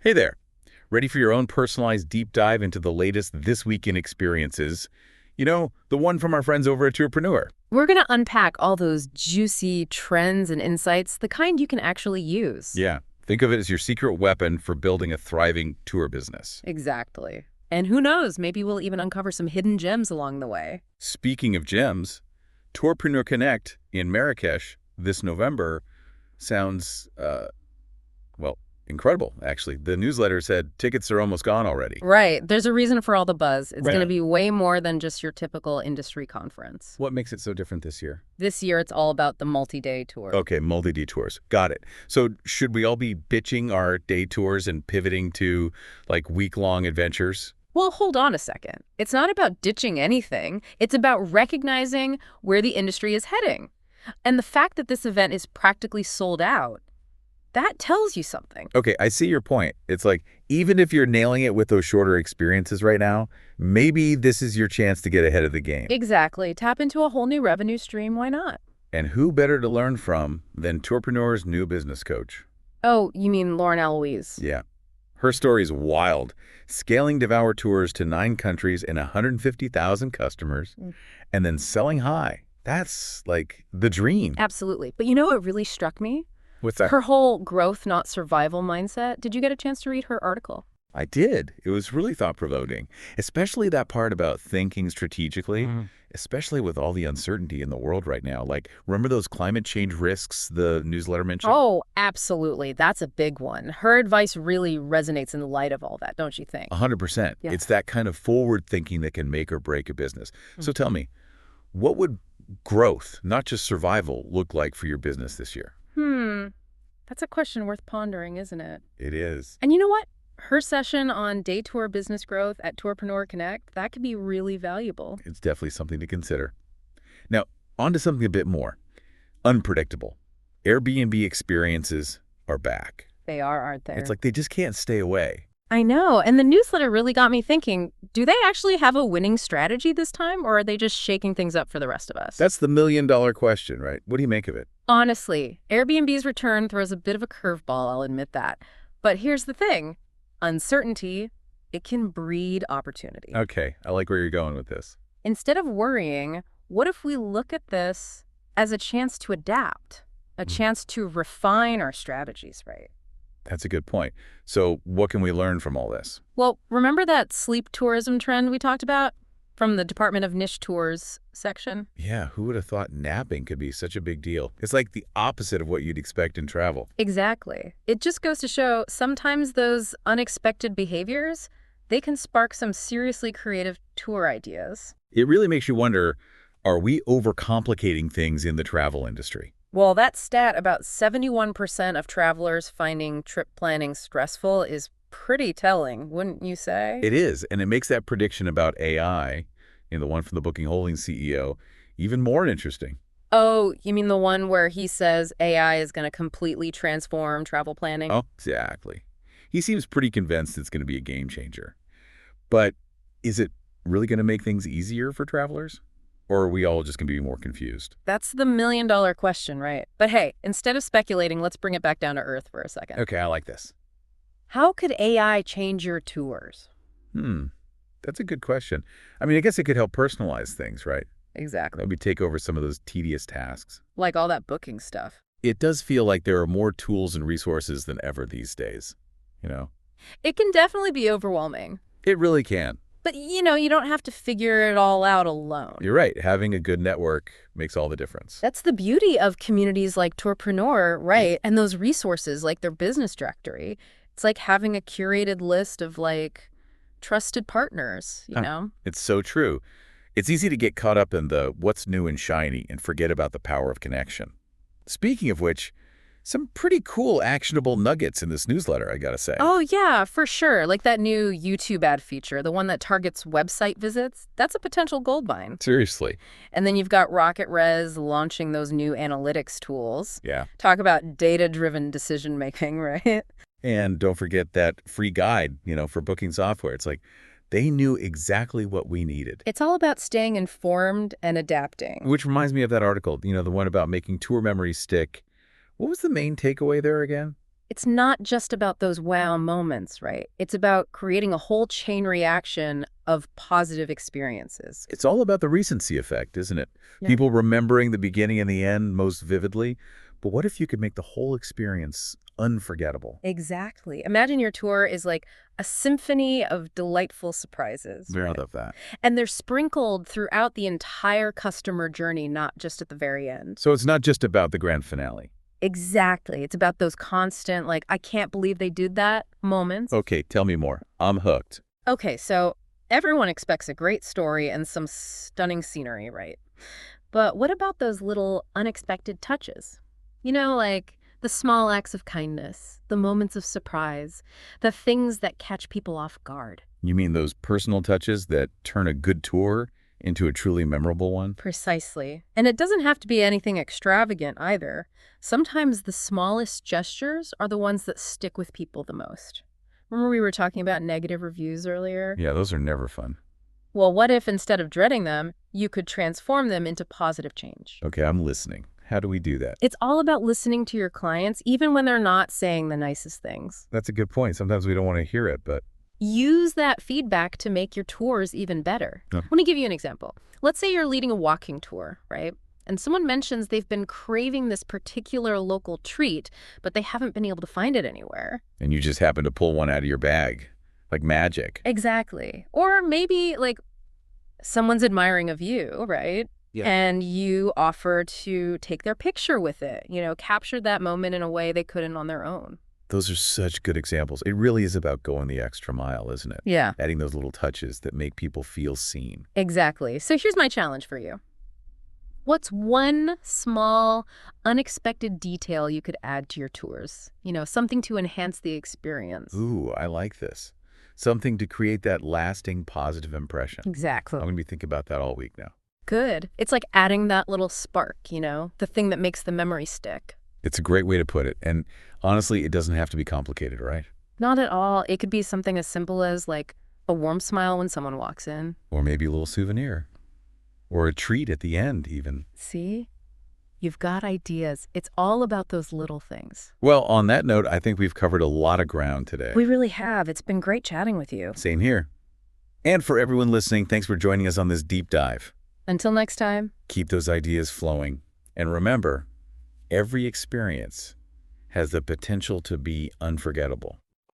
Hey there. Ready for your own personalized deep dive into the latest This Week in experiences? The one from our friends over at Tourpreneur. We're going to unpack all those juicy trends and insights, the kind you can actually use. Yeah, think of it as your secret weapon for building a thriving tour business. Exactly. And who knows, maybe we'll even uncover some hidden gems along the way. Speaking of gems, Tourpreneur Connect in Marrakesh this November sounds, well, incredible, actually. The newsletter said tickets are almost gone already. Right. There's a reason for all the buzz. It's Right. going to be way more than just your typical industry conference. What makes it so different this year? This year, it's all about the multi-day tour. Okay, multi-day tours. Got it. So should we all be bitching our day tours and pivoting to, like, week-long adventures? Well, hold on a second. It's not about ditching anything. It's about recognizing where the industry is heading. And the fact that this event is practically sold out, that tells you something. Okay, I see your point. It's like, even if you're nailing it with those shorter experiences right now, maybe this is your chance to get ahead of the game. Exactly. Tap into a whole new revenue stream. Why not? And who better to learn from than Tourpreneur's new business coach? Oh, you mean Lauren Eloise? Yeah. Her story is wild. Scaling Devour Tours to 9 countries and 150,000 customers, and then selling high. That's like the dream. Absolutely. But you know what really struck me? What's that? Her whole growth, not survival mindset. Did you get a chance to read her article? I did. It was really thought-provoking, especially that part about thinking strategically, especially with all the uncertainty in the world right now. Like, remember those climate change risks the newsletter mentioned? Oh, absolutely. That's a big one. Her advice really resonates in the light of all that, don't you think? 100%. Yeah. It's that kind of forward thinking that can make or break a business. So tell me, what would growth, not just survival, look like for your business this year? That's a question worth pondering, isn't it? It is. And you know what? Her session on day tour business growth at Tourpreneur Connect, that could be really valuable. It's definitely something to consider. Now, on to something a bit more unpredictable. Airbnb experiences are back. They are, aren't they? It's like they just can't stay away. I know. And the newsletter really got me thinking, do they actually have a winning strategy this time, or are they just shaking things up for the rest of us? That's the million-dollar question, right? What do you make of it? Honestly, Airbnb's return throws a bit of a curveball, I'll admit that. But here's the thing. Uncertainty, it can breed opportunity. Okay, I like where you're going with this. Instead of worrying, what if we look at this as a chance to adapt, a chance to refine our strategies, right? That's a good point. So what can we learn from all this? Well, remember that sleep tourism trend we talked about from the Department of Niche Tours section? Yeah, who would have thought napping could be such a big deal? It's like the opposite of what you'd expect in travel. Exactly. It just goes to show sometimes those unexpected behaviors, they can spark some seriously creative tour ideas. It really makes you wonder, are we overcomplicating things in the travel industry? Well, that stat about 71% of travelers finding trip planning stressful is pretty telling, wouldn't you say? It is, and it makes that prediction about AI, the one from the Booking Holdings CEO, even more interesting. Oh, you mean the one where he says AI is going to completely transform travel planning? Oh, exactly. He seems pretty convinced it's going to be a game changer. But is it really going to make things easier for travelers? Or are we all just going to be more confused? That's the million-dollar question, right? But hey, instead of speculating, let's bring it back down to earth for a second. Okay, I like this. How could AI change your tours? That's a good question. I mean, I guess it could help personalize things, right? Exactly. Maybe take over some of those tedious tasks. Like all that booking stuff. It does feel like there are more tools and resources than ever these days, It can definitely be overwhelming. It really can. But, you don't have to figure it all out alone. You're right. Having a good network makes all the difference. That's the beauty of communities like Tourpreneur, right? And those resources like their business directory. It's like having a curated list of, trusted partners, you know? It's so true. It's easy to get caught up in the what's new and shiny and forget about the power of connection. Speaking of which, some pretty cool actionable nuggets in this newsletter, I gotta say. Oh, yeah, for sure. Like that new YouTube ad feature, the one that targets website visits. That's a potential gold mine. Seriously. And then you've got Rocket Res launching those new analytics tools. Yeah. Talk about data-driven decision-making, right? And don't forget that free guide, for booking software. It's like they knew exactly what we needed. It's all about staying informed and adapting. Which reminds me of that article, the one about making tour memories stick. What was the main takeaway there again? It's not just about those wow moments, right? It's about creating a whole chain reaction of positive experiences. It's all about the recency effect, isn't it? Yeah. People remembering the beginning and the end most vividly. But what if you could make the whole experience unforgettable? Exactly. Imagine your tour is like a symphony of delightful surprises, Very right? love that. And they're sprinkled throughout the entire customer journey, not just at the very end. So it's not just about the grand finale. Exactly. It's about those constant, like, I can't believe they did that moments. Okay, tell me more. I'm hooked. Okay, so everyone expects a great story and some stunning scenery, right? But what about those little unexpected touches? Like the small acts of kindness, the moments of surprise, the things that catch people off guard. You mean those personal touches that turn a good tour into a truly memorable one? Precisely. And it doesn't have to be anything extravagant either. Sometimes the smallest gestures are the ones that stick with people the most. Remember we were talking about negative reviews earlier? Yeah, those are never fun. Well, what if instead of dreading them, you could transform them into positive change? Okay, I'm listening. How do we do that? It's all about listening to your clients, even when they're not saying the nicest things. That's a good point. Sometimes we don't want to hear it, but Use that feedback to make your tours even better. Yeah. Let me give you an example. Let's say you're leading a walking tour, right? And someone mentions they've been craving this particular local treat, but they haven't been able to find it anywhere. and you just happen to pull one out of your bag, like magic. Exactly. Or maybe, like, someone's admiring a view, right? Yeah. And you offer to take their picture with it, capture that moment in a way they couldn't on their own. Those are such good examples. It really is about going the extra mile, isn't it? Yeah, Adding those little touches that make people feel seen. exactly. So here's my challenge for you. What's one small, unexpected detail you could add to your tours? Something to enhance the experience. Ooh, I like this. Something to create that lasting positive impression. Exactly. I'm going to be thinking about that all week now. Good. It's like adding that little spark, the thing that makes the memory stick. It's a great way to put it. And honestly, it doesn't have to be complicated, right? Not at all. It could be something as simple as, like, a warm smile when someone walks in. Or maybe a little souvenir. Or a treat at the end, even. See? You've got ideas. It's all about those little things. Well, on that note, I think we've covered a lot of ground today. We really have. It's been great chatting with you. Same here. And for everyone listening, thanks for joining us on this deep dive. Until next time. Keep those ideas flowing. And remember, every experience has the potential to be unforgettable.